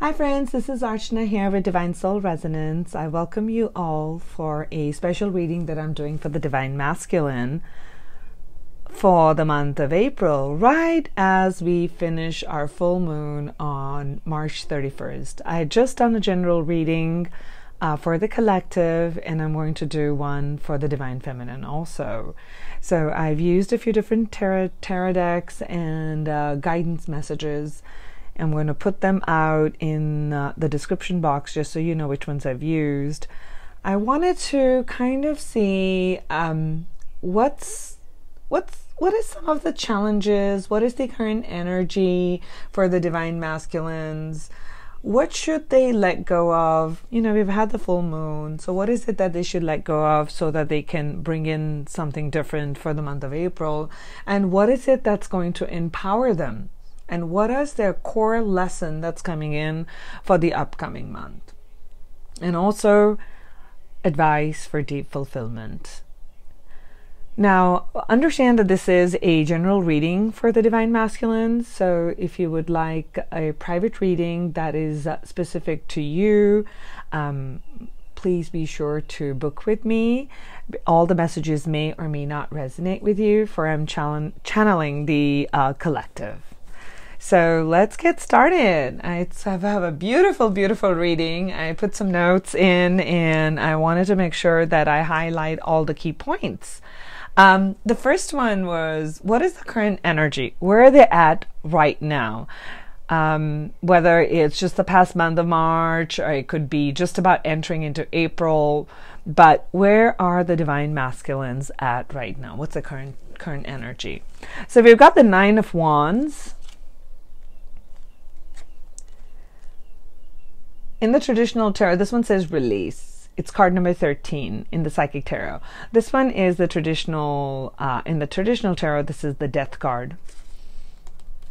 Hi friends, this is Archana here with Divine Soul Resonance. I welcome you all for a special reading that I'm doing for the Divine Masculine for the month of April, right as we finish our full moon on March 31st. I had just done a general reading for the collective, and I'm going to do one for the Divine Feminine also. So I've used a few different tarot decks and guidance messages. I'm going to put them out in the description box just so you know which ones I've used. I wanted to kind of see what is some of the challenges, what is the current energy for the Divine Masculines, what should they let go of? You know, we've had the full moon, so what is it that they should let go of so that they can bring in something different for the month of April? And what is it that's going to empower them? And what is their core lesson that's coming in for the upcoming month? And also advice for deep fulfillment. Now, understand that this is a general reading for the Divine Masculine. So if you would like a private reading that is specific to you, please be sure to book with me. All the messages may or may not resonate with you, for I'm channeling the collective. So let's get started. I have a beautiful, beautiful reading. I put some notes in and I wanted to make sure that I highlight all the key points. The first one was, what is the current energy? Where are they at right now? Whether it's just the past month of March, or it could be just about entering into April, but where are the Divine Masculines at right now? What's the current energy? So we've got the Nine of Wands. In the traditional tarot, this one says release. It's card number 13 in the Psychic Tarot. This one is the traditional, in the traditional tarot, this is the Death card.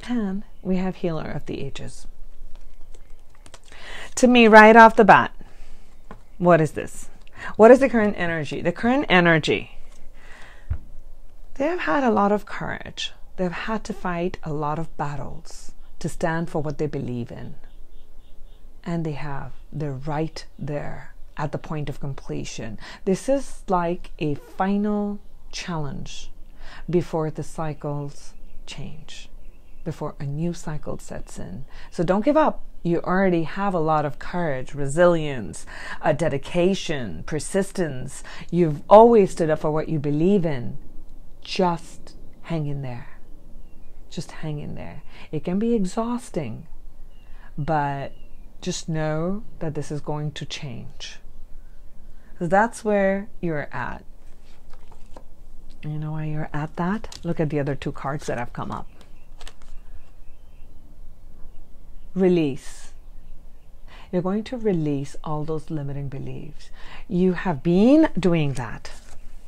And we have Healer of the Ages. To me, right off the bat, what is this? What is the current energy? The current energy, they have had a lot of courage. They've had to fight a lot of battles to stand for what they believe in. And they're right there at the point of completion. This is like a final challenge before the cycles change, before a new cycle sets in. So don't give up. You already have a lot of courage, resilience, dedication, persistence. You've always stood up for what you believe in. Just hang in there. Just hang in there. It can be exhausting, but just know that this is going to change. So that's where you're at. You know why you're at that? Look at the other two cards that have come up. Release. You're going to release all those limiting beliefs. You have been doing that.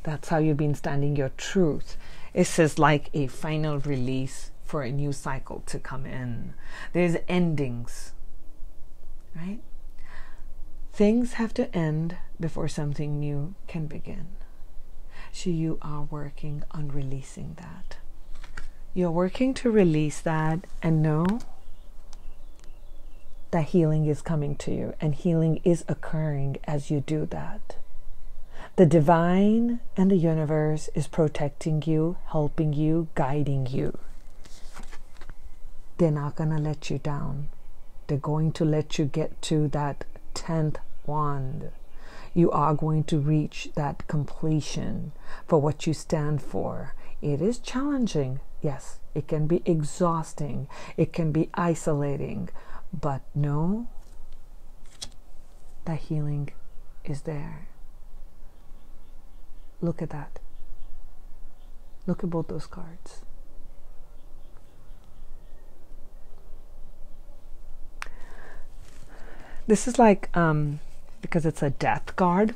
That's how you've been standing your truth. This is like a final release for a new cycle to come in. There's endings. Right? Things have to end before something new can begin. So you are working on releasing that. You're working to release that and know that healing is coming to you, and healing is occurring as you do that. The divine and the universe is protecting you, helping you, guiding you. They're not going to let you down. They're going to let you get to that 10th wand. You are going to reach that completion for what you stand for. It is challenging. Yes, it can be exhausting. It can be isolating. But know that healing is there. Look at that. Look at both those cards. This is like, because it's a death card,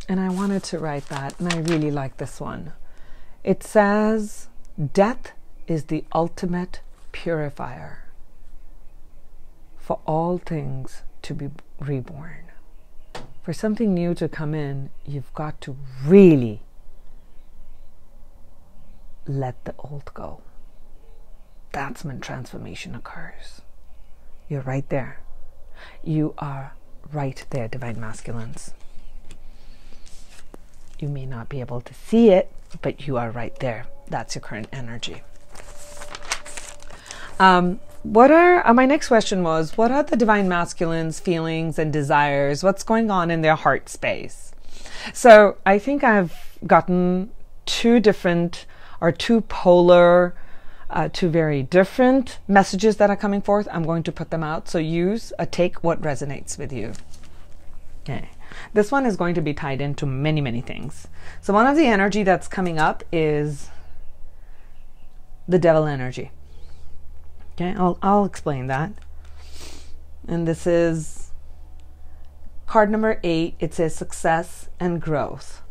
and I wanted to write that, and I really like this one. It says, death is the ultimate purifier for all things to be reborn. For something new to come in, you've got to really let the old go. That's when transformation occurs. You're right there. You are right there, Divine Masculines. You may not be able to see it, but you are right there. That's your current energy. My next question was, what are the Divine Masculines' feelings and desires? What's going on in their heart space? So I think I've gotten two polar, two very different messages that are coming forth. I'm going to put them out. So take what resonates with you. Okay. This one is going to be tied into many, many things. So one of the energy that's coming up is the devil energy. Okay, I'll explain that. And this is card number 8. It says success and growth.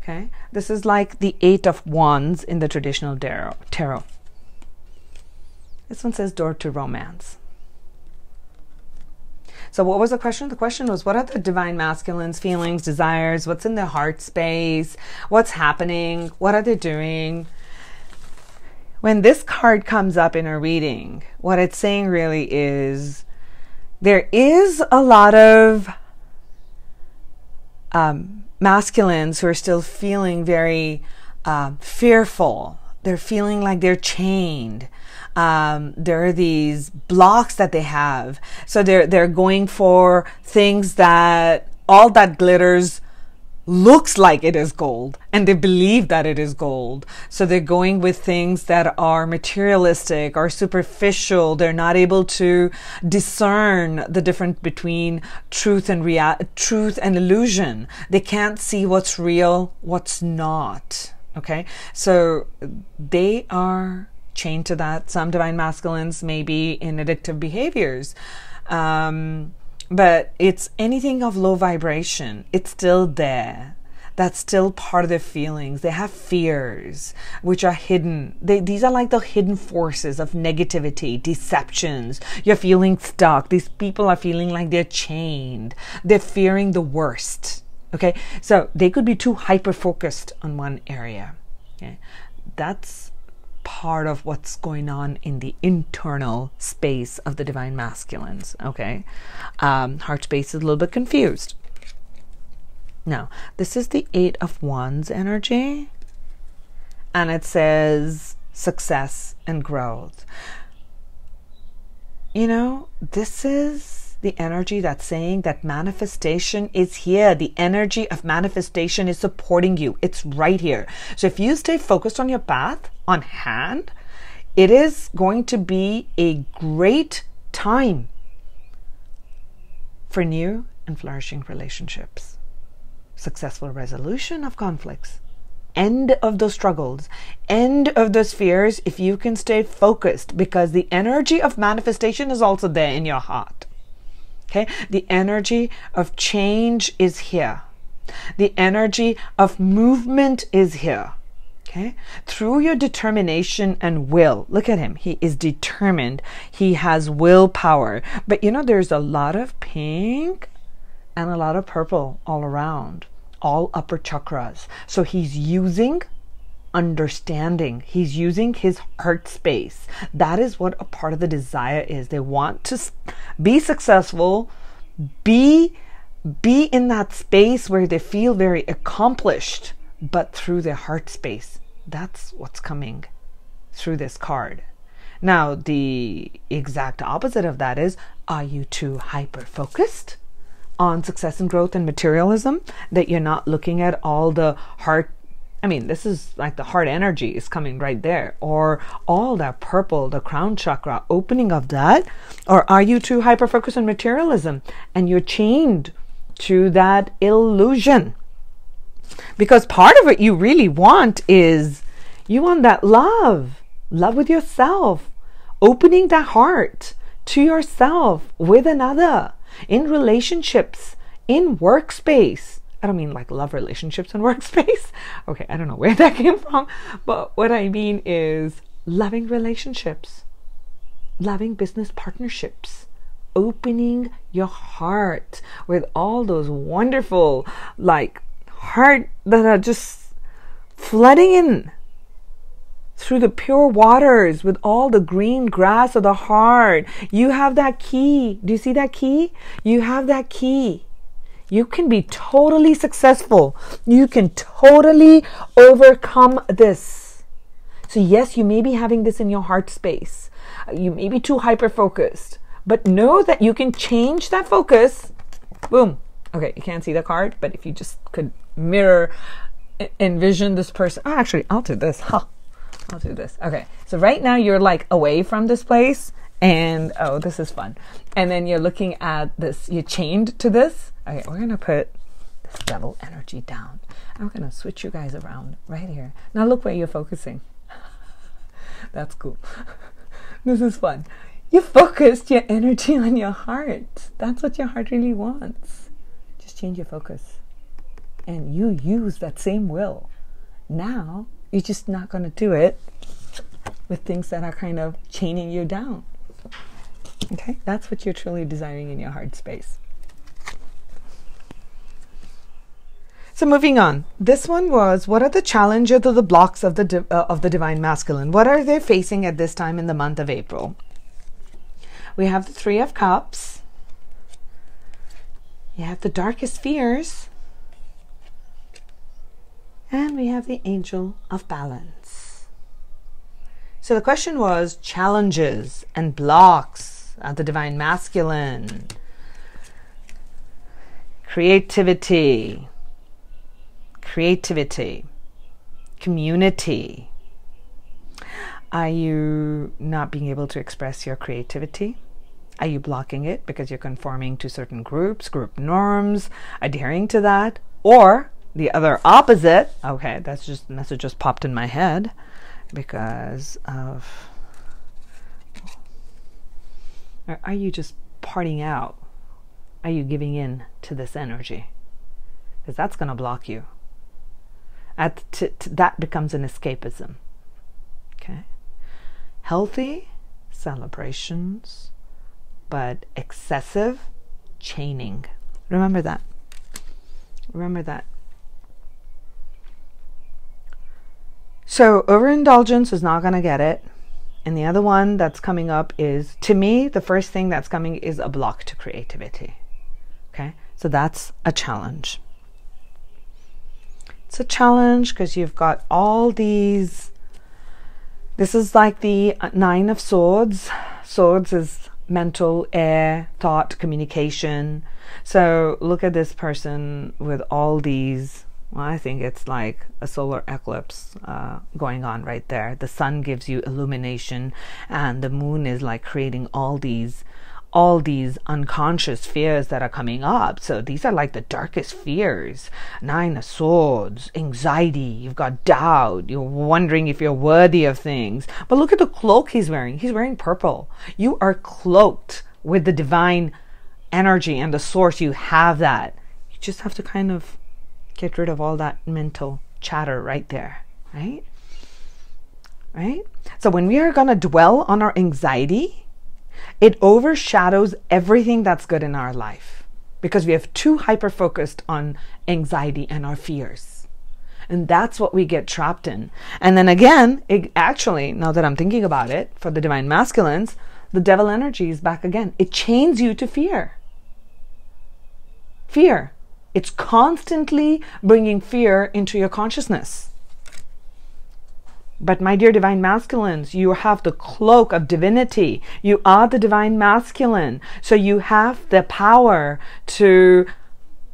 Okay, this is like the 8 of Wands in the traditional tarot. This one says door to romance. So what was the question? The question was, what are the Divine Masculines' feelings, desires? What's in their heart space? What's happening? What are they doing? When this card comes up in a reading, what it's saying really is there is a lot of masculines who are still feeling very fearful. They're feeling like they're chained. There are these blocks that they have. So they're going for things that all that glitters looks like it is gold, and they believe that it is gold. So they're going with things that are materialistic or superficial. They're not able to discern the difference between truth and illusion. They can't see what's real, what's not. Okay, so they are chained to that. Some Divine Masculines may be in addictive behaviors. But it's anything of low vibration. It's still there. That's still part of their feelings. They have fears, which are hidden. These are like the hidden forces of negativity, deceptions. You're feeling stuck. These people are feeling like they're chained. They're fearing the worst. Okay, so they could be too hyper-focused on one area. Okay, that's part of what's going on in the internal space of the Divine Masculines. Okay, heart space is a little bit confused. Now, this is the 8 of Wands energy, and it says success and growth. You know, this is the energy that's saying that manifestation is here. The energy of manifestation is supporting you. It's right here. So if you stay focused on your path on hand, it is going to be a great time for new and flourishing relationships, successful resolution of conflicts, end of those struggles, end of those fears, if you can stay focused, because the energy of manifestation is also there in your heart. Okay, the energy of change is here. The energy of movement is here. Okay, through your determination and will. Look at him. He is determined. He has willpower. But you know, there's a lot of pink and a lot of purple all around, all upper chakras. So he's using understanding. He's using his heart space. That is what a part of the desire is. They want to be successful, be in that space where they feel very accomplished, but through their heart space. That's what's coming through this card. Now, the exact opposite of that is, are you too hyper-focused on success and growth and materialism that you're not looking at all the heart? I mean, this is like the heart energy is coming right there, or all that purple, the crown chakra, opening of that. Or are you too hyper-focused on materialism and you're chained to that illusion? Because part of what you really want is, you want that love with yourself, opening that heart to yourself with another, in relationships, in workspace. I don't mean like love relationships and workspace. Okay, I don't know where that came from. But what I mean is loving relationships, loving business partnerships, opening your heart with all those wonderful, like, heart that are just flooding in through the pure waters with all the green grass of the heart. You have that key. Do you see that key? You have that key. You can be totally successful. You can totally overcome this. So yes, you may be having this in your heart space. You may be too hyper-focused, but know that you can change that focus. Boom. Okay, you can't see the card, but if you just could mirror, envision this person. Oh, actually, I'll do this. I'll do this. Okay, so right now you're like away from this place, and oh, this is fun. And then you're looking at this, you're chained to this. Okay, we're going to put this devil energy down. I'm going to switch you guys around right here. Now look where you're focusing. That's cool. This is fun. You focused your energy on your heart. That's what your heart really wants. Just change your focus. And you use that same will. Now, you're just not going to do it with things that are kind of chaining you down. Okay? That's what you're truly desiring in your heart space. So moving on, this one was, what are the challenges or the blocks of the divine masculine? What are they facing at this time in the month of April? We have the Three of Cups. You have the darkest fears. And we have the Angel of Balance. So the question was challenges and blocks of the divine masculine. Creativity, community. Are you not being able to express your creativity? Are you blocking it because you're conforming to certain groups, group norms, adhering to that? Or the other opposite, okay, that's just message just popped in my head because of, are you just partying out? Are you giving in to this energy? Because that's going to block you. That becomes an escapism. Okay. Healthy celebrations, but excessive chaining. Remember that. Remember that. So overindulgence is not going to get it. And the other one that's coming up is, to me, the first thing that's coming is a block to creativity. Okay. So that's a challenge. It's a challenge because you've got all these. This is like the Nine of Swords. Swords is mental, air, thought, communication. So look at this person with all these. Well, I think it's like a solar eclipse going on right there. The sun gives you illumination, and the moon is like creating all these unconscious fears that are coming up. So these are like the darkest fears. Nine of Swords, anxiety, you've got doubt, you're wondering if you're worthy of things. But look at the cloak he's wearing. He's wearing purple. You are cloaked with the divine energy and the source. You have that. You just have to kind of get rid of all that mental chatter right there, right? Right? So when we are going to dwell on our anxiety, it overshadows everything that's good in our life because we have too hyper-focused on anxiety and our fears. And that's what we get trapped in. And then again, actually, now that I'm thinking about it, for the divine masculines, the devil energy is back again. It chains you to fear. Fear. It's constantly bringing fear into your consciousness. But my dear divine masculines, you have the cloak of divinity. You are the divine masculine. So you have the power to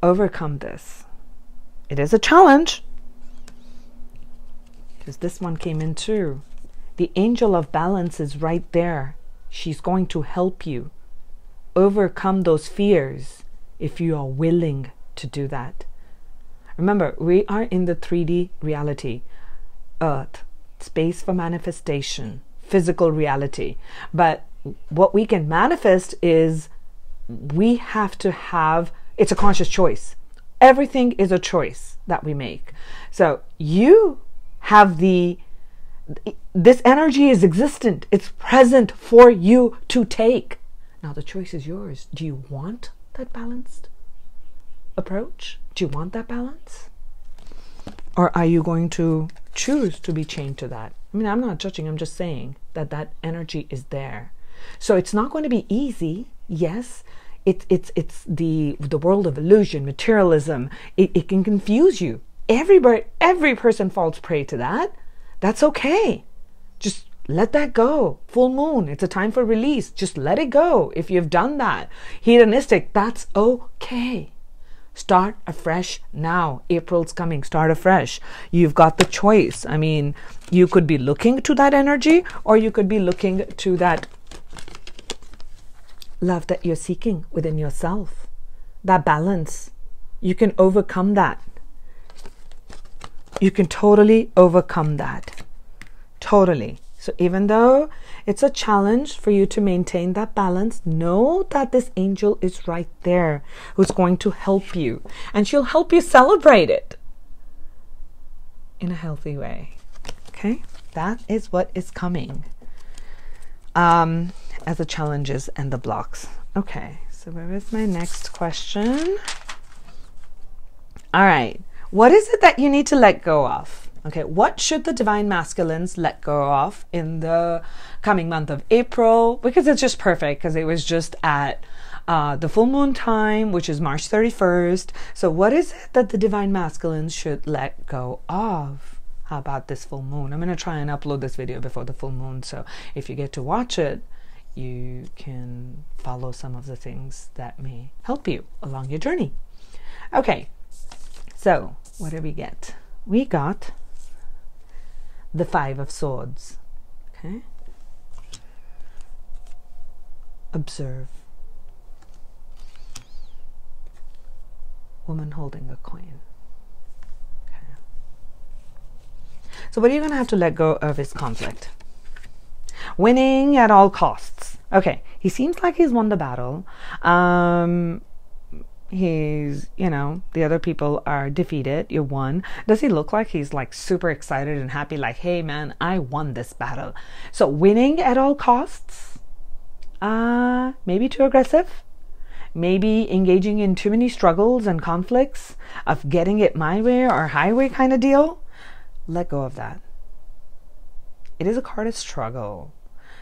overcome this. It is a challenge. Because this one came in too. The Angel of Balance is right there. She's going to help you overcome those fears if you are willing to do that. Remember, we are in the 3D reality. Earth. Space for manifestation, physical reality. But what we can manifest is we have to have, it's a conscious choice. Everything is a choice that we make. So you have this energy is existent. It's present for you to take. Now the choice is yours. Do you want that balanced approach? Do you want that balance? Or are you going to choose to be chained to that I mean, I'm not judging, I'm just saying that that energy is there. So it's not going to be easy. Yes, it's the world of illusion, materialism. It can confuse you. Every person falls prey to that. That's okay. Just let that go. Full moon, it's a time for release. Just let it go. If you've done that, hedonistic, that's okay. Start afresh now. April's coming. Start afresh. You've got the choice. I mean, you could be looking to that energy, or you could be looking to that love that you're seeking within yourself. That balance. You can overcome that. You can totally overcome that. Totally. So even though it's a challenge for you to maintain that balance, know that this angel is right there who's going to help you. And she'll help you celebrate it in a healthy way. Okay? That is what is coming as the challenges and the blocks. Okay, so where is my next question? All right. What is it that you need to let go of? Okay, what should the divine masculines let go of in the coming month of April? Because it's just perfect, because it was just at the full moon time, which is March 31st. So what is it that the divine masculines should let go of? How about this full moon? I'm going to try and upload this video before the full moon. So if you get to watch it, you can follow some of the things that may help you along your journey. Okay, so what did we get? We got the 5 of Swords. Okay. Observe. Woman holding a coin. Okay. So what are you going to have to let go of is conflict. Winning at all costs. Okay. He seems like he's won the battle. He's, you know, the other people are defeated. You won. Does he look like he's like super excited and happy? Like, hey man, I won this battle. So winning at all costs. Maybe too aggressive. Maybe engaging in too many struggles and conflicts of getting it my way or highway kind of deal. Let go of that. It is a card of struggle.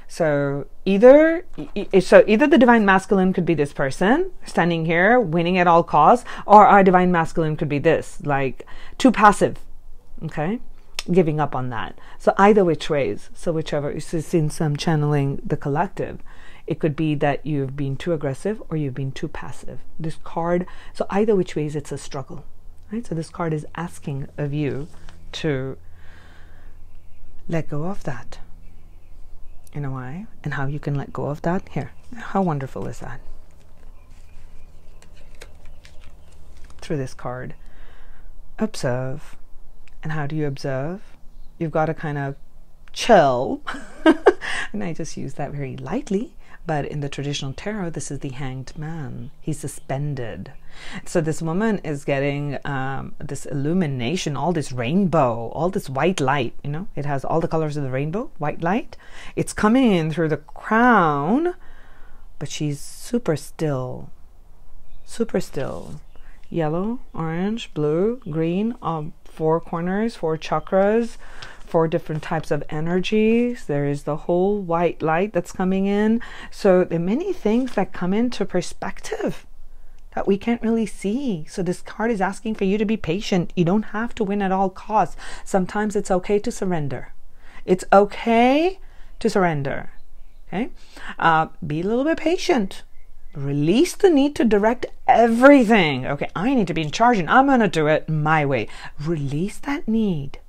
So either the divine masculine could be this person standing here winning at all costs, or our divine masculine could be this, like too passive, okay, giving up on that. So either which ways, so whichever, since I'm channeling the collective, it could be that you've been too aggressive or you've been too passive. This card, so either which ways, it's a struggle, right? So this card is asking of you to let go of that. You know why? And how you can let go of that? Here. How wonderful is that? Through this card. Observe. And how do you observe? You've got to kind of chill. And I just use that very lightly. But in the traditional tarot, this is the Hanged Man. He's suspended. So this woman is getting this illumination, all this rainbow, all this white light, you know. It has all the colors of the rainbow, white light. It's coming in through the crown, but she's super still. Super still. Yellow, orange, blue, green, 4 corners, 4 chakras, 4 different types of energies. There is the whole white light that's coming in. So there are many things that come into perspective that we can't really see. So this card is asking for you to be patient. You don't have to win at all costs. Sometimes it's okay to surrender. It's okay to surrender. Okay? Be a little bit patient. Release the need to direct everything. Okay, I need to be in charge and I'm going to do it my way. Release that need.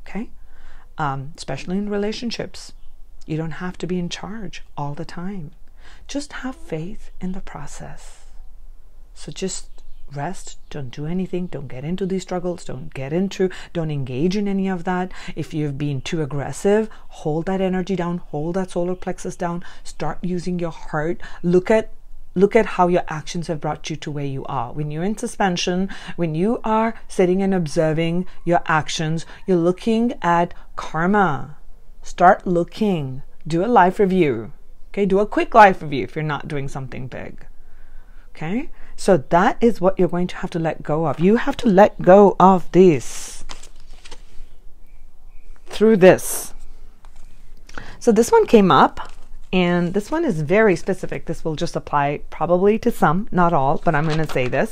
Okay? Especially in relationships. You don't have to be in charge all the time. Just have faith in the process. So just rest, don't do anything, don't get into these struggles, don't engage in any of that. If you've been too aggressive, hold that energy down, hold that solar plexus down, start using your heart. Look at how your actions have brought you to where you are. When you're in suspension, when you are sitting and observing your actions, you're looking at karma. Start looking. Do a life review. Okay, do a quick life review if you're not doing something big. Okay, so that is what you're going to have to let go of. You have to let go of this through this. So this one came up, and this one is very specific. This will just apply probably to some, not all, but I'm going to say this.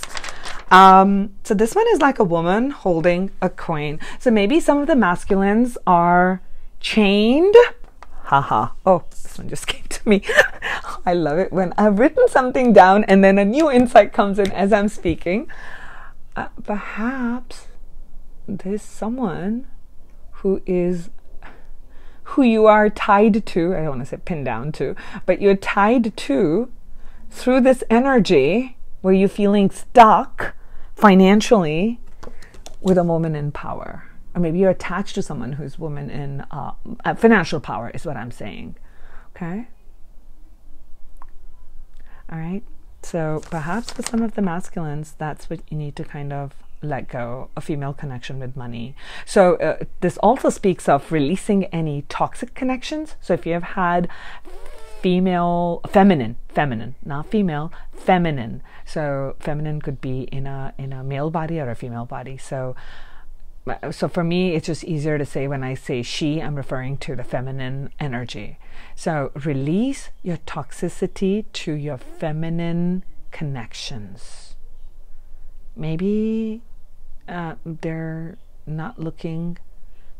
So this one is like a woman holding a coin. So maybe some of the masculines are chained. Haha. Oh, this one just came to me. I love it when I've written something down and then a new insight comes in as I'm speaking. Perhaps there's someone who you are tied to. I don't want to say pinned down to, but you're tied to through this energy where you're feeling stuck financially with a woman in power. Or maybe you're attached to someone who's woman in financial power is what I'm saying. Okay? All right? So perhaps for some of the masculines, that's what you need to kind of let go, a female connection with money. So this also speaks of releasing any toxic connections. So if you have had feminine, not female, feminine. So feminine could be in a male body or a female body. So for me, it's just easier to say when I say she, I'm referring to the feminine energy. So release your toxicity to your feminine connections. Maybe they're not looking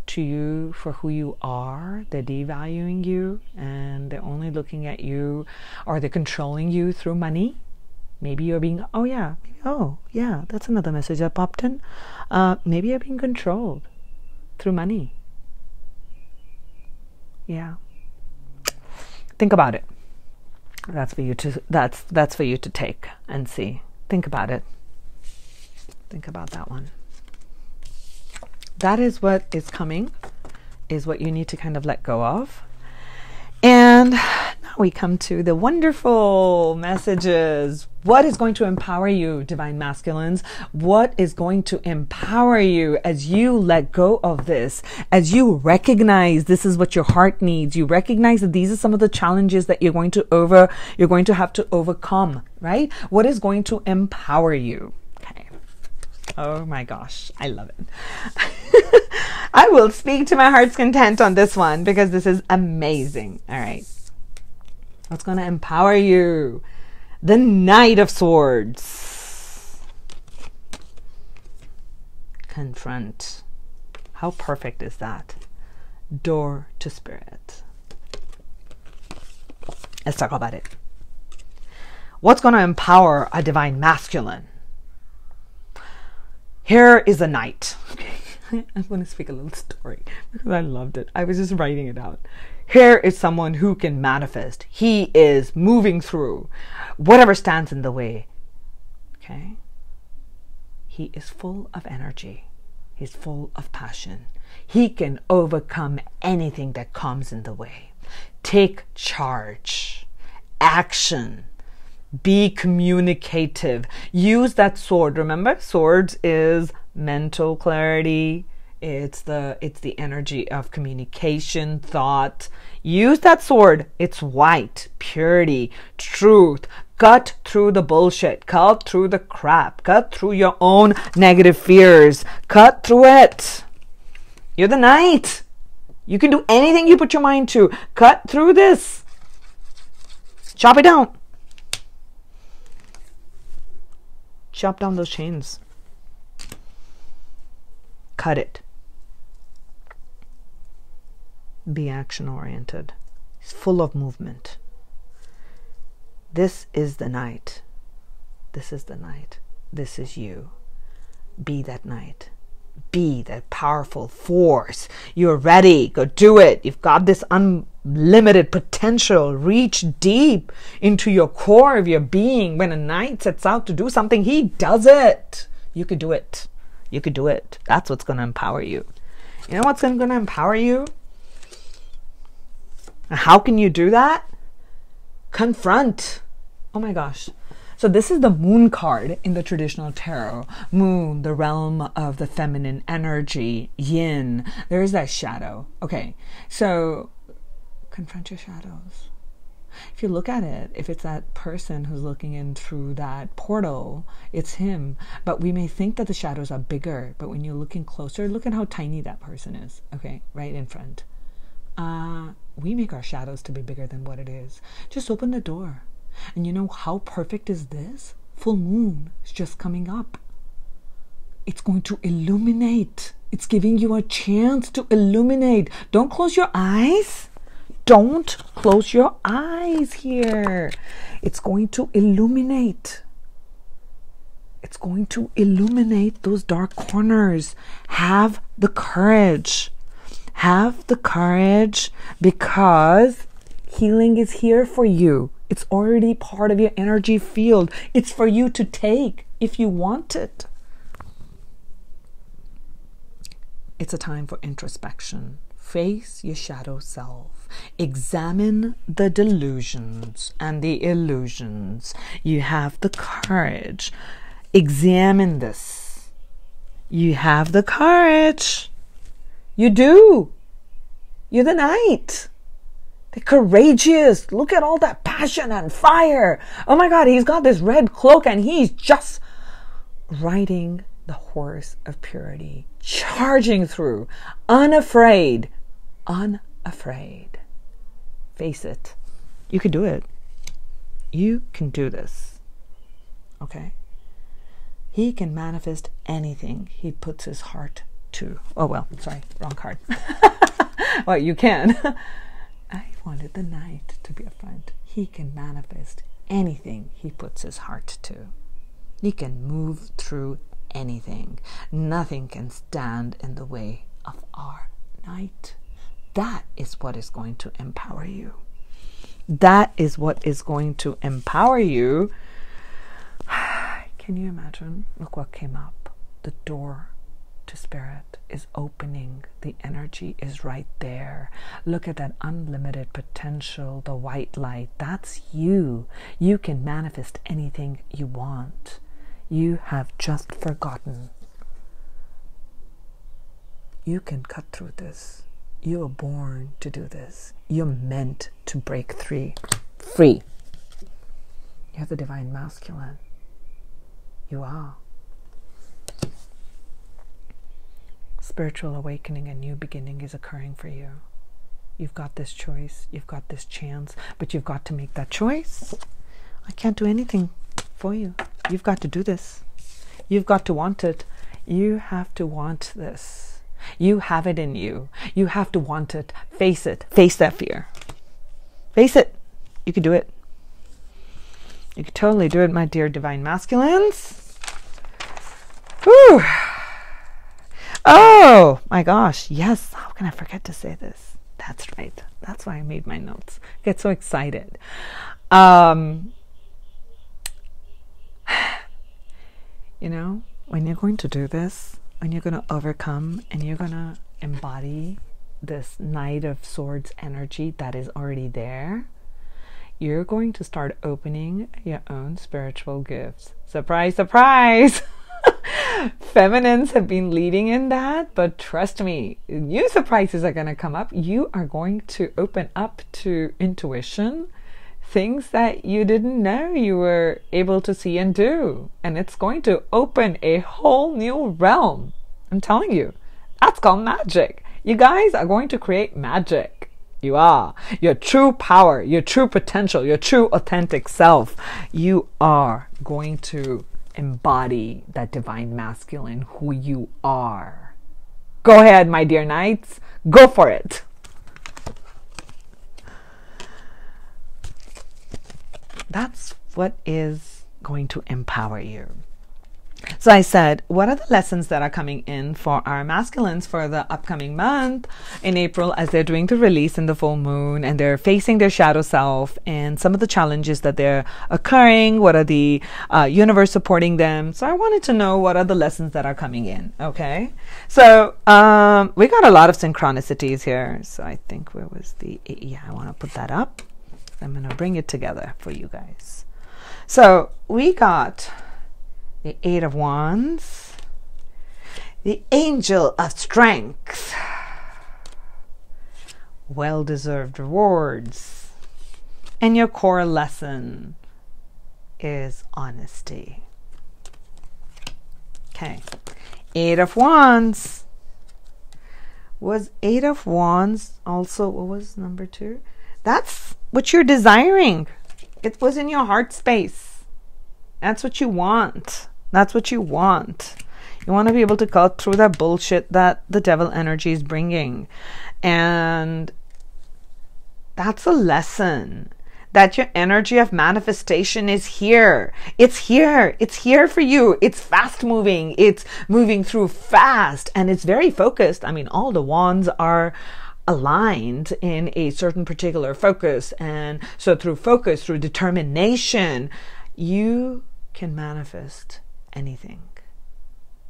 to you for who you are. They're devaluing you, and they're only looking at you, or they're controlling you through money. Maybe you're being, oh yeah, that's another message that popped in. Maybe you're being controlled through money. Yeah. Think about it. That's for you to take and see. Think about it. Think about that one. That is what is coming, is what you need to kind of let go of. And now we come to the wonderful messages. What is going to empower you, divine masculines? What is going to empower you as you let go of this, as you recognize this is what your heart needs? You recognize that these are some of the challenges that you're going to have to overcome, right? What is going to empower you? Okay. Oh my gosh, I love it. I will speak to my heart's content on this one because this is amazing. All right. What's going to empower you? The Knight of Swords. Confront. How perfect is that? Door to spirit. Let's talk about it. What's going to empower a divine masculine? Here is a knight. I'm going to speak a little story because I loved it. I was just writing it out. Here is someone who can manifest. He is moving through whatever stands in the way. Okay? He is full of energy. He's full of passion. He can overcome anything that comes in the way. Take charge. Action. Be communicative. Use that sword. Remember, swords is mental clarity. It's the energy of communication, thought. Use that sword. It's white, purity, truth. Cut through the bullshit. Cut through the crap. Cut through your own negative fears. Cut through it. You're the knight. You can do anything you put your mind to. Cut through this. Chop it down. Chop down those chains. Cut it. Be action-oriented. It's full of movement. This is the night. This is the night. This is you. Be that night. Be that powerful force. You're ready. Go do it. You've got this unlimited potential. Reach deep into your core of your being. When a knight sets out to do something, he does it. You could do it. You could do it. That's what's going to empower you. You know what's going to empower you? How can you do that? Confront. Oh my gosh. So this is the moon card in the traditional tarot. Moon, the realm of the feminine energy, yin. There is that shadow. Okay. So confront your shadows. If you look at it, if it's that person who's looking in through that portal, it's him. But we may think that the shadows are bigger, but when you're looking closer, look at how tiny that person is, okay, right in front. We make our shadows to be bigger than what it is. Just open the door. And you know how perfect is this? Full moon is just coming up. It's going to illuminate. It's giving you a chance to illuminate. Don't close your eyes. Don't close your eyes here. It's going to illuminate. It's going to illuminate those dark corners. Have the courage. Have the courage, because healing is here for you. It's already part of your energy field. It's for you to take if you want it. It's a time for introspection. Face your shadow self. Examine the delusions and the illusions. You have the courage. Examine this. You have the courage. You do. You're the knight. They're courageous. Look at all that passion and fire. Oh my God, he's got this red cloak and he's just riding the horse of purity, charging through, unafraid. Unafraid. Face it. You can do it. You can do this. Okay? He can manifest anything he puts his heart to. Oh, well, sorry, wrong card. Well, you can. I wanted the knight to be a friend. He can manifest anything he puts his heart to. He can move through anything. Nothing can stand in the way of our knight. That is what is going to empower you. That is what is going to empower you. Can you imagine? Look what came up. The door to spirit is opening. The energy is right there. Look at that unlimited potential, the white light. That's you. You can manifest anything you want. You have just forgotten. You can cut through this. You were born to do this. You're meant to break free. You're the divine masculine. You are. Spiritual awakening and new beginning is occurring for you. You've got this choice. You've got this chance. But you've got to make that choice. I can't do anything for you. You've got to do this. You've got to want it. You have to want this. You have it in you. You have to want it. Face it. Face that fear. Face it. You can do it. You can totally do it, my dear divine masculines. Whew. Oh my gosh. Yes. How can I forget to say this? That's right. That's why I made my notes. I get so excited. You know, when you're going to do this, when you're going to overcome and you're going to embody this Knight of Swords energy that is already there, you're going to start opening your own spiritual gifts. Surprise, surprise! Feminines have been leading in that, but trust me, new surprises are going to come up. You are going to open up to intuition, things that you didn't know you were able to see and do. And it's going to open a whole new realm. I'm telling you, that's called magic. You guys are going to create magic. You are. Your true power, your true potential, your true authentic self. You are going to embody that divine masculine who you are. Go ahead, my dear knights. Go for it. That's what is going to empower you. So I said, what are the lessons that are coming in for our masculines for the upcoming month in April as they're doing the release in the full moon and they're facing their shadow self and some of the challenges that they're occurring? What are the universe supporting them? So I wanted to know what are the lessons that are coming in. Okay. So we got a lot of synchronicities here. So I think where was the, yeah, I want to put that up. I'm going to bring it together for you guys. So we got the Eight of Wands, the Angel of Strength, well-deserved rewards, And your core lesson is honesty. Okay. 8 of Wands. Was 8 of Wands also, what was number 2? That's what you're desiring. It was in your heart space. That's what you want. That's what you want. You want to be able to cut through that bullshit that the devil energy is bringing. And that's a lesson. That your energy of manifestation is here. It's here. It's here for you. It's fast moving. It's moving through fast. And it's very focused. I mean, all the wands are aligned in a certain particular focus. And so through focus, through determination, you can manifest anything.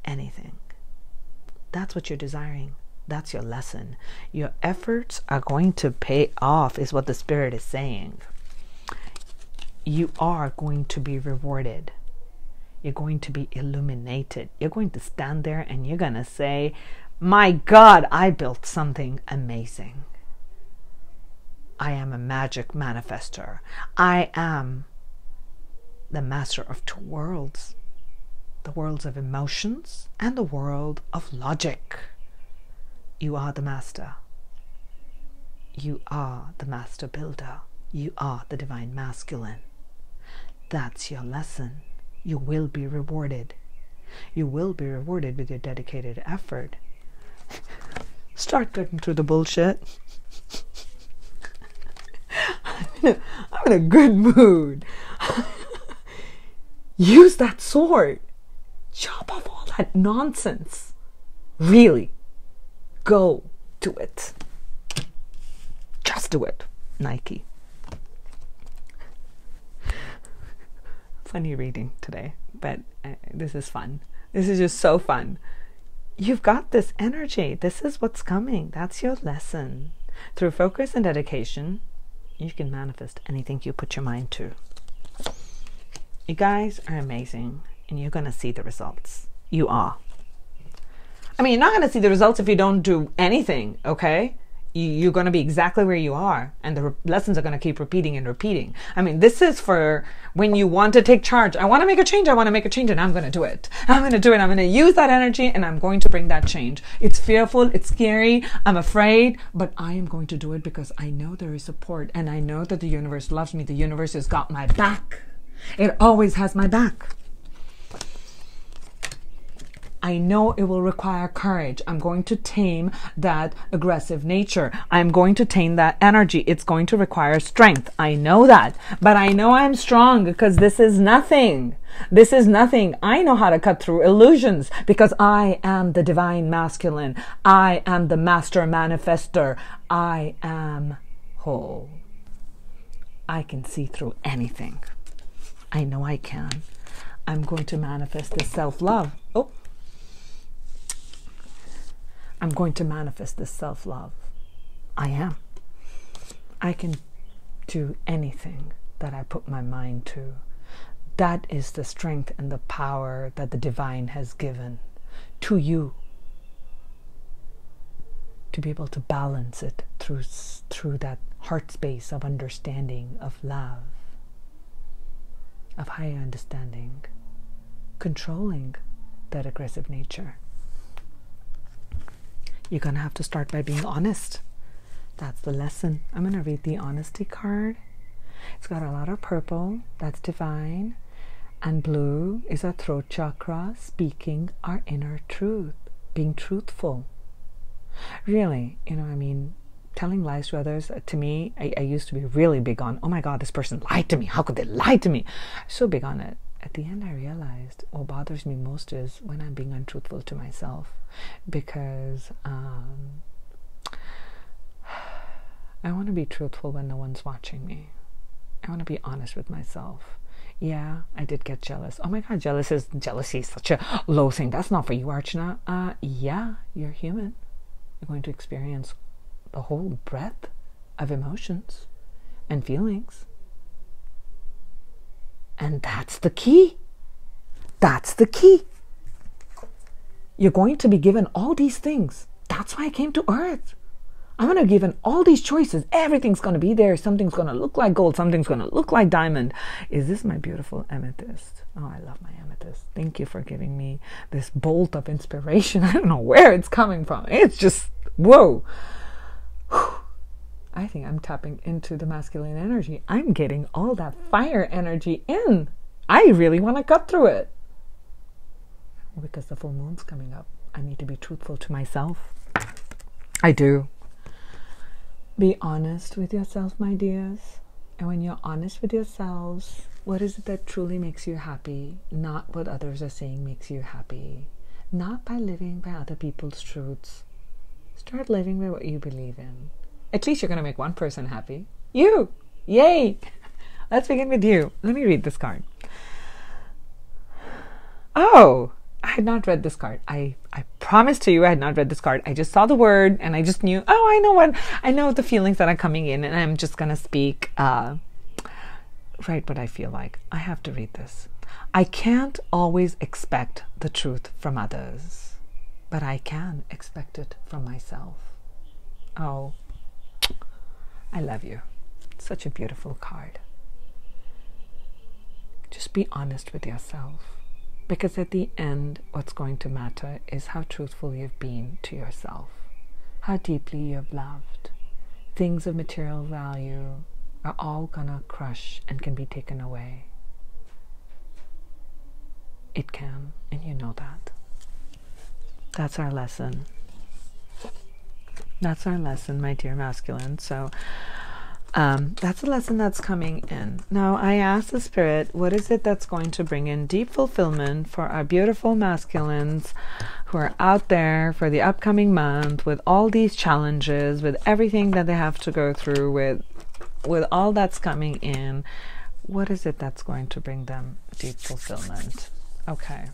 Anything. That's what you're desiring. That's your lesson. Your efforts are going to pay off, is what the Spirit is saying. You are going to be rewarded. You're going to be illuminated. You're going to stand there and you're going to say, my God, I built something amazing. I am a magic manifester. I am the master of 2 worlds. The worlds of emotions and the world of logic. You are the master. You are the master builder. You are the divine masculine. That's your lesson. You will be rewarded. You will be rewarded with your dedicated effort. Start cutting through the bullshit. I'm in a good mood. Use that sword. Chop off all that nonsense. Really. Go do it. Just do it. Nike. Funny reading today, but this is fun. This is just so fun. You've got this energy. This is what's coming. That's your lesson. Through focus and dedication, you can manifest anything you put your mind to. You guys are amazing, and you're going to see the results. You are. I mean, you're not going to see the results if you don't do anything, okay? You're going to be exactly where you are, and the lessons are going to keep repeating and repeating. I mean, this is for when you want to take charge. I want to make a change. I want to make a change, and I'm going to do it. I'm going to do it. I'm going to use that energy, and I'm going to bring that change. It's fearful. It's scary. I'm afraid, but I am going to do it because I know there is support, and I know that the universe loves me. The universe has got my back. It always has my back. I know it will require courage. I'm going to tame that aggressive nature. I'm going to tame that energy. It's going to require strength. I know that. But I know I'm strong because this is nothing. This is nothing. I know how to cut through illusions because I am the divine masculine. I am the master manifester. I am whole. I can see through anything. I know I can. I'm going to manifest this self-love. Oh. I'm going to manifest this self-love. I am. I can do anything that I put my mind to. That is the strength and the power that the divine has given to you. To be able to balance it through that heart space of understanding, of love, of higher understanding, controlling that aggressive nature. You're going to have to start by being honest. That's the lesson. I'm going to read the honesty card. It's got a lot of purple. That's divine. And blue is our throat chakra, speaking our inner truth, being truthful. Really, I mean, telling lies to others, to me, I used to be really big on, oh my God, this person lied to me. How could they lie to me? So big on it. At the end, I realized what bothers me most is when I'm being untruthful to myself, because I want to be truthful when no one's watching me. I want to be honest with myself. Yeah, I did get jealous. Oh my God, jealousy is such a low thing. That's not for you, Archana. Yeah, you're human. You're going to experience the whole breadth of emotions and feelings. And that's the key. That's the key. You're going to be given all these things. That's why I came to Earth. I'm going to be given all these choices. Everything's going to be there. Something's going to look like gold. Something's going to look like diamond. Is this my beautiful amethyst? Oh, I love my amethyst. Thank you for giving me this bolt of inspiration. I don't know where it's coming from. It's just, whoa. I think I'm tapping into the masculine energy. I'm getting all that fire energy in. I really want to cut through it. Because the full moon's coming up. I need to be truthful to myself. I do. Be honest with yourself, my dears. And when you're honest with yourselves, what is it that truly makes you happy? Not what others are saying makes you happy. Not by living by other people's truths. Start living by what you believe in. At least you're going to make one person happy. You! Yay! Let's begin with you. Let me read this card. Oh! I had not read this card. I promise to you I had not read this card. I just saw the word and I just knew, I know the feelings that are coming in, and I'm just going to speak right what I feel like. I have to read this. I can't always expect the truth from others, but I can expect it from myself. Oh, I love you. Such a beautiful card. Just be honest with yourself. Because at the end, what's going to matter is how truthful you've been to yourself, how deeply you've loved. Things of material value are all gonna crush and can be taken away. It can, and you know that. That's our lesson. That's our lesson, my dear masculine. So that's a lesson that's coming in. Now, I asked the Spirit, what is it that's going to bring in deep fulfillment for our beautiful masculines who are out there for the upcoming month with all these challenges, with everything that they have to go through, with all that's coming in. What is it that's going to bring them deep fulfillment? Okay.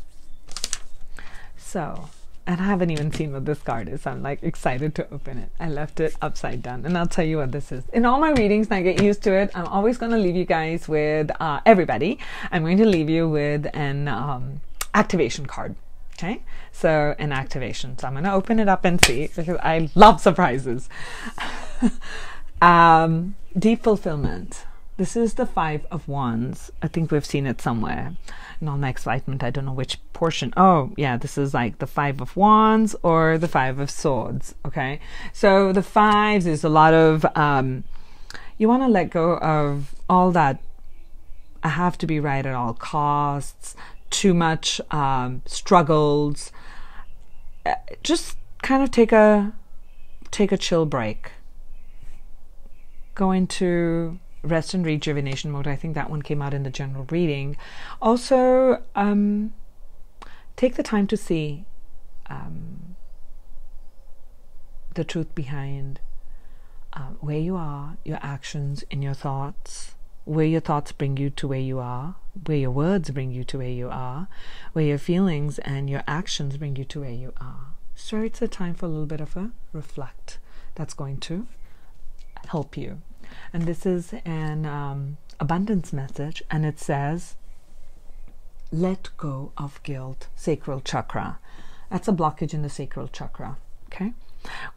So, and I haven't even seen what this card is. I'm like excited to open it. I left it upside down, and I'll tell you what this is. In all my readings, and I get used to it, I'm always going to leave you guys with everybody. I'm going to leave you with an activation card. Okay, so an activation. So I'm going to open it up and see, because I love surprises. Deep fulfillment. This is the 5 of Wands. I think we've seen it somewhere. And on my excitement, I don't know which portion. Oh, yeah, this is like the 5 of Wands or the 5 of Swords. Okay, so the 5s is a lot of, you want to let go of all that I have to be right at all costs, too much struggles. Just kind of take a chill break. Go into rest and rejuvenation mode. I think that one came out in the general reading. Also, take the time to see the truth behind where you are, your actions and your thoughts, where your thoughts bring you to where you are, where your words bring you to where you are, where your feelings and your actions bring you to where you are. So it's a time for a little bit of a reflect. That's going to help you. And this is an abundance message, and it says, let go of guilt, sacral chakra. That's a blockage in the sacral chakra. Okay,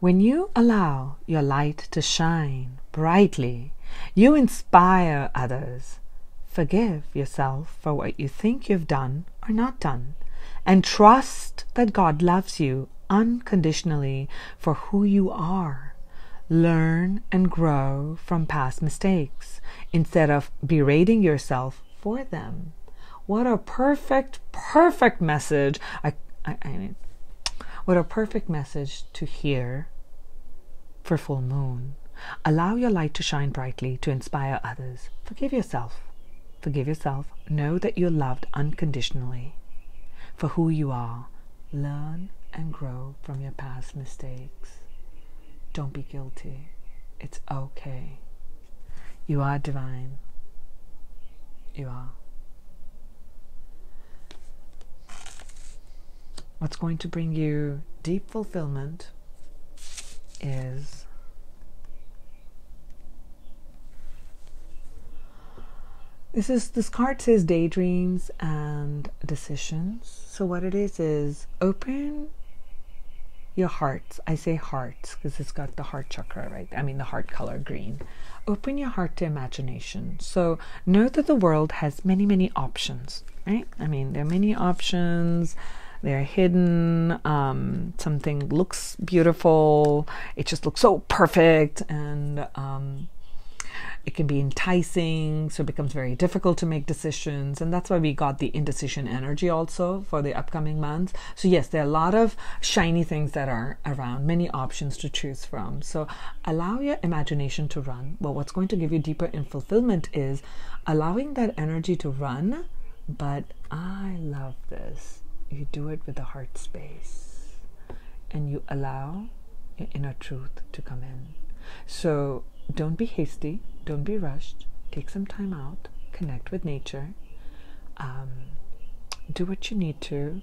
when you allow your light to shine brightly, you inspire others. Forgive yourself for what you think you've done or not done, and trust that God loves you unconditionally for who you are. Learn and grow from past mistakes instead of berating yourself for them. What a perfect message. What a perfect message to hear for full moon. Allow your light to shine brightly to inspire others. Forgive yourself. Forgive yourself. Know that you're loved unconditionally for who you are. Learn and grow from your past mistakes. Don't be guilty. It's okay. You are divine. You are. What's going to bring you deep fulfillment is this card says daydreams and decisions. So what it is open your hearts. I say hearts because it's got the heart chakra, right? I mean the heart color green. Open your heart to imagination. So know that the world has many, many options, right? I mean, there are many options. They're hidden. Something looks beautiful. It just looks so perfect, and it can be enticing, so it becomes very difficult to make decisions. And that's why we got the indecision energy also for the upcoming months. So yes, there are a lot of shiny things that are around, many options to choose from. So allow your imagination to run. Well, what's going to give you deeper fulfillment is allowing that energy to run. But I love this. You do it with the heart space, and you allow your inner truth to come in. So don't be hasty. Don't be rushed. Take some time out. Connect with nature. Do what you need to.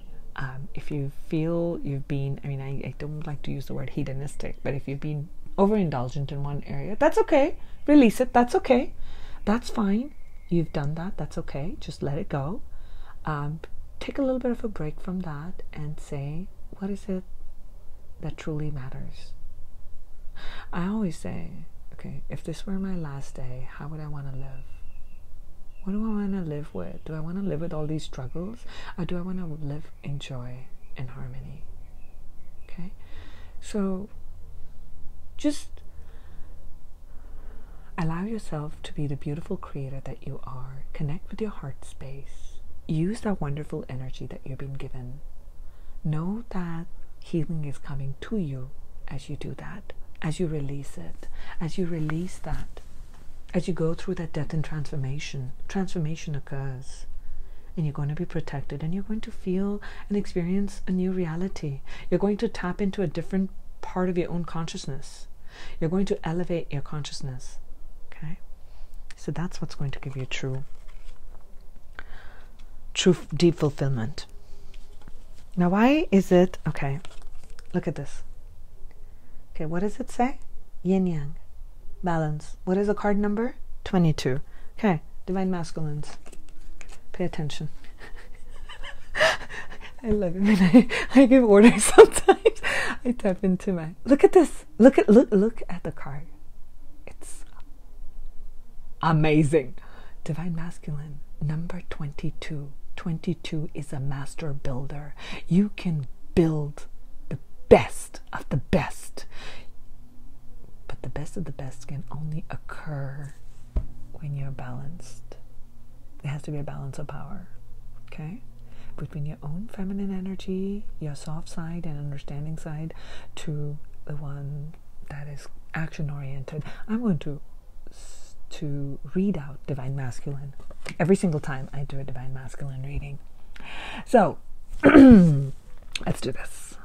If you feel you've been, I don't like to use the word hedonistic, but if you've been overindulgent in one area, that's okay. Release it. That's okay. That's fine. You've done that. That's okay. Just let it go. Take a little bit of a break from that and say, what is it that truly matters? I always say, okay, if this were my last day, how would I want to live? What do I want to live with? Do I want to live with all these struggles? Or do I want to live in joy and harmony? Okay? So just allow yourself to be the beautiful creator that you are. Connect with your heart space. Use that wonderful energy that you've been given. Know that healing is coming to you as you do that. As you release it, as you release that, as you go through that death and transformation occurs, and you're going to be protected, and you're going to feel and experience a new reality. You're going to tap into a different part of your own consciousness. You're going to elevate your consciousness. Okay, so that's what's going to give you true deep fulfillment. Now, why is it okay? Look at this. Okay, what does it say? YinYang Balance. What is the card number? 22. Okay, Divine Masculines. Pay attention. I love it when I give orders sometimes. I tap into my... Look at this. Look at the card. It's amazing. Divine Masculine, number 22. 22 is a master builder. You can build the best of the best. But the best of the best can only occur when you're balanced. There has to be a balance of power. Okay? Between your own feminine energy, your soft side and understanding side, to the one that is action oriented. I'm going to read out Divine Masculine every single time I do a Divine Masculine reading. So let's do this.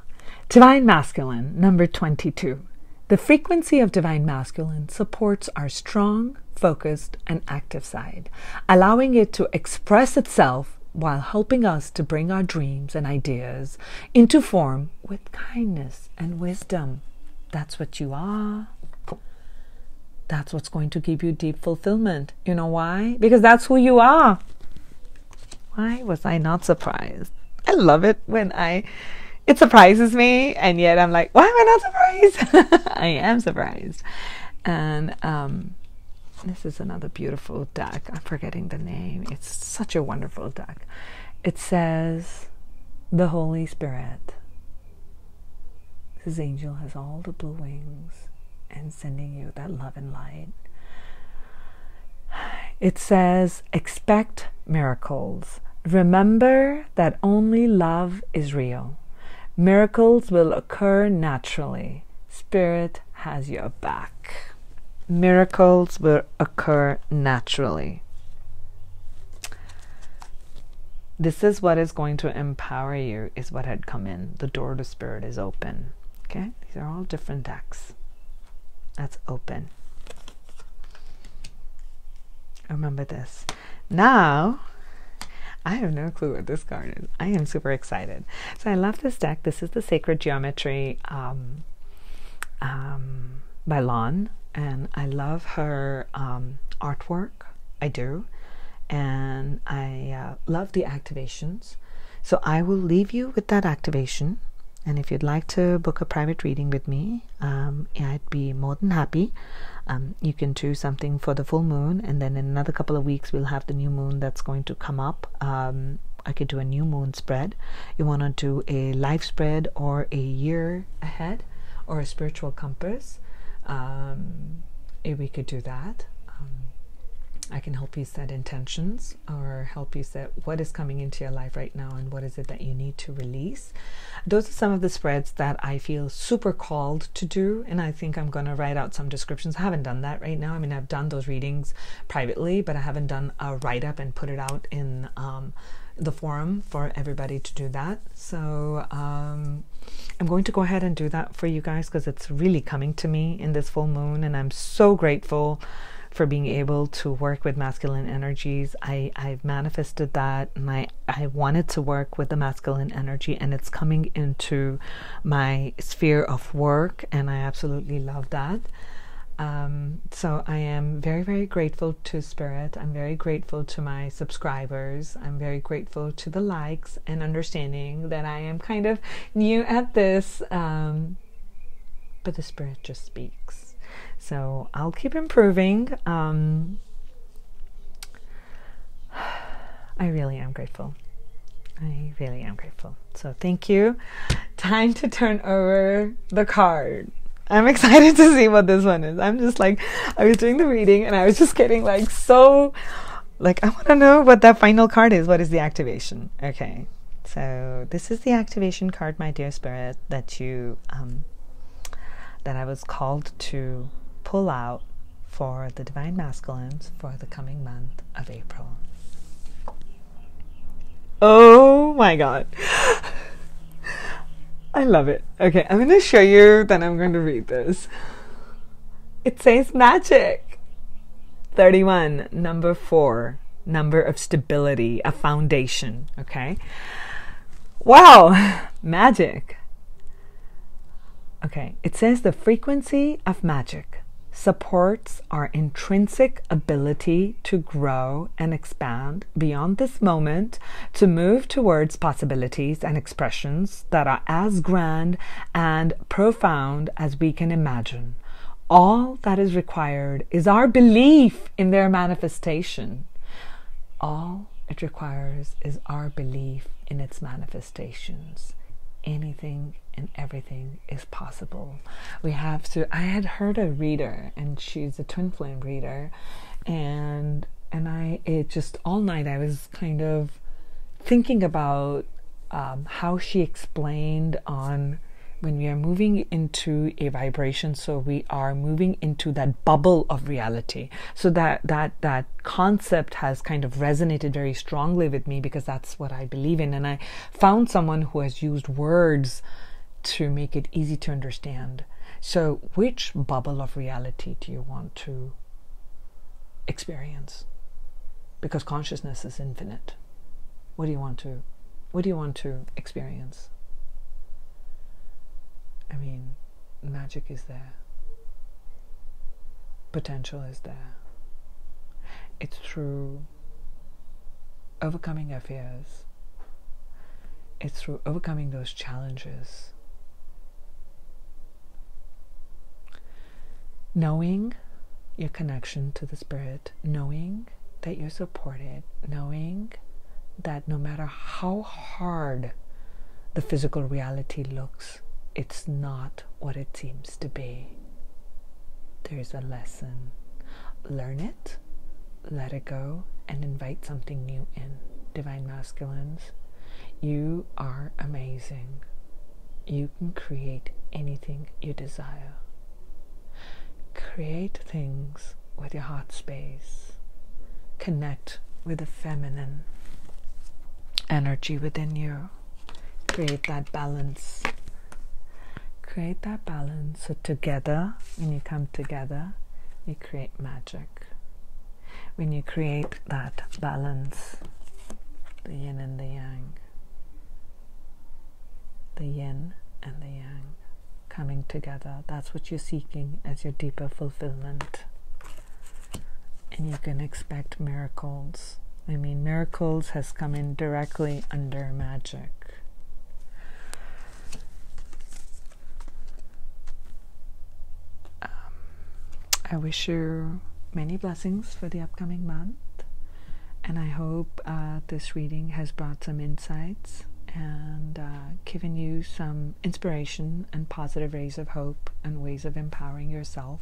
Divine Masculine, number 22. The frequency of Divine Masculine supports our strong, focused, and active side, allowing it to express itself while helping us to bring our dreams and ideas into form with kindness and wisdom. That's what you are. That's what's going to give you deep fulfillment. You know why? Because that's who you are. Why was I not surprised? I love it when it surprises me, and yet I'm like, why am I not surprised? I am surprised. And this is another beautiful deck. I'm forgetting the name. It's such a wonderful deck. It says, the Holy Spirit. This angel has all the blue wings and sending you that love and light. It says, expect miracles. Remember that only love is real. Miracles will occur naturally. Spirit has your back. Miracles will occur naturally. This is what is going to empower you, is what had come in. The door to Spirit is open. Okay? These are all different decks. That's open. Remember this. Now, I have no clue what this card is. I am super excited. So I love this deck. This is the Sacred Geometry by Lon. And I love her artwork. I do. And I love the activations. So I will leave you with that activation. And if you'd like to book a private reading with me, I'd be more than happy. You can do something for the full moon, and then in another couple of weeks we'll have the new moon that's going to come up. I could do a new moon spread. You want to do a life spread or a year ahead or a spiritual compass, if we could do that. I can help you set intentions or help you set what is coming into your life right now and what is it that you need to release. Those are some of the spreads that I feel super called to do, and I think I'm going to write out some descriptions. I haven't done that right now. I mean, I've done those readings privately, but I haven't done a write-up and put it out in the forum for everybody to do that. So I'm going to go ahead and do that for you guys because it's really coming to me in this full moon, and I'm so grateful for being able to work with masculine energies. I've manifested that, and I wanted to work with the masculine energy, and it's coming into my sphere of work, and I absolutely love that. So I am very, very grateful to Spirit. I'm very grateful to my subscribers. I'm very grateful to the likes and understanding that I am kind of new at this, but the Spirit just speaks. So I'll keep improving. I really am grateful. I really am grateful. So thank you. Time to turn over the card. I'm excited to see what this one is. I'm just like, I was doing the reading and I was just getting like so, like, I want to know what that final card is. What is the activation? Okay. So this is the activation card, my dear Spirit, that you, that I was called to pull out for the Divine Masculines for the coming month of April. Oh my God. I love it. Okay, I'm going to show you, then I'm going to read this. It says magic. 31, number 4, number of stability, a foundation. Okay. Wow, magic. Okay, it says the frequency of magic supports our intrinsic ability to grow and expand beyond this moment, to move towards possibilities and expressions that are as grand and profound as we can imagine. All that is required is our belief in their manifestation. All it requires is our belief in its manifestations. Anything and everything is possible. We have to. I had heard a reader, and she's a twin flame reader, and it just all night I was kind of thinking about how she explained on when we are moving into a vibration, so we are moving into that bubble of reality. So that concept has kind of resonated very strongly with me because that's what I believe in. And I found someone who has used words to make it easy to understand. So which bubble of reality do you want to experience? Because consciousness is infinite. What do you want to experience? I mean, magic is there. Potential is there. It's through overcoming our fears. It's through overcoming those challenges. Knowing your connection to the Spirit, knowing that you're supported, knowing that no matter how hard the physical reality looks, it's not what it seems to be. There's a lesson. Learn it, let it go, and invite something new in. Divine Masculines, you are amazing. You can create anything you desire. Create things with your heart space. Connect with the feminine energy within you. Create that balance. Create that balance. So together, when you come together, you create magic. When you create that balance, the yin and the yang, the yin and the yang coming together, that's what you're seeking as your deeper fulfillment. And you can expect miracles. I mean, miracles has come in directly under magic. I wish you many blessings for the upcoming month, and I hope this reading has brought some insights and given you some inspiration and positive rays of hope and ways of empowering yourself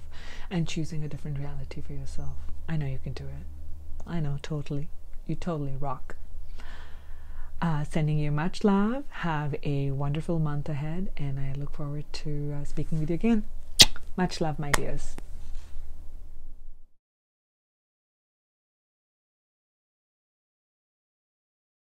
and choosing a different reality for yourself. I know you can do it. I know, totally. You totally rock. Sending you much love. Have a wonderful month ahead, and I look forward to speaking with you again. Much love, my dears.